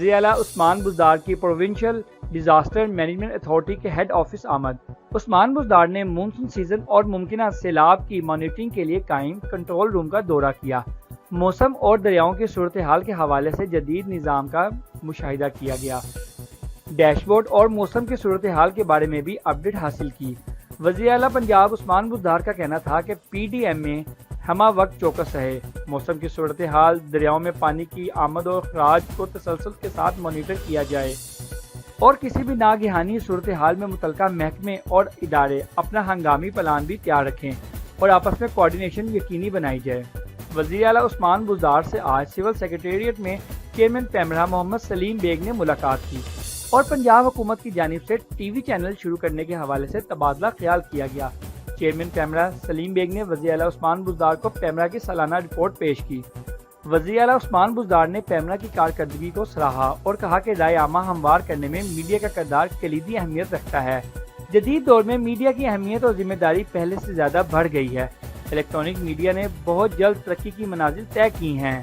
وزیر اعلیٰ عثمان بزدار کی پروونشل ڈیزاسٹر مینجمنٹ اتھارٹی کے ہیڈ آفس آمد۔ عثمان بزدار نے مونسون سیزن اور ممکنہ سیلاب کی مانیٹرنگ کے لیے قائم کنٹرول روم کا دورہ کیا۔ موسم اور دریاؤں کی صورتحال کے حوالے سے جدید نظام کا مشاہدہ کیا گیا۔ ڈیش بورڈ اور موسم کی صورتحال کے بارے میں بھی اپڈیٹ حاصل کی۔ وزیر اعلیٰ پنجاب عثمان بزدار کا کہنا تھا کہ پی ڈی ایم میں ہمہ وقت چوکس رہے، موسم کی صورتحال، دریاؤں میں پانی کی آمد اور خراج کو تسلسل کے ساتھ مانیٹر کیا جائے اور کسی بھی ناگہانی صورتحال میں متعلقہ محکمے اور ادارے اپنا ہنگامی پلان بھی تیار رکھیں اور آپس میں کوارڈینیشن یقینی بنائی جائے۔ وزیر اعلیٰ عثمان بزدار سے آج سول سیکریٹریٹ میں چیئرمین پیمرا محمد سلیم بیگ نے ملاقات کی اور پنجاب حکومت کی جانب سے ٹی وی چینل شروع کرنے کے حوالے سے تبادلہ خیال کیا گیا۔ چیئرمین پیمرا سلیم بیگ نے وزیر اعلیٰ عثمان بزدار کو پیمرا کی سالانہ رپورٹ پیش کی۔ وزیر اعلیٰ عثمان بزدار نے پیمرا کی کارکردگی کو سراہا اور کہا کہ رائے عامہ ہموار کرنے میں میڈیا کا کردار کلیدی اہمیت رکھتا ہے۔ جدید دور میں میڈیا کی اہمیت اور ذمہ داری پہلے سے زیادہ بڑھ گئی ہے۔ الیکٹرانک میڈیا نے بہت جلد ترقی کی منازل طے کی ہیں۔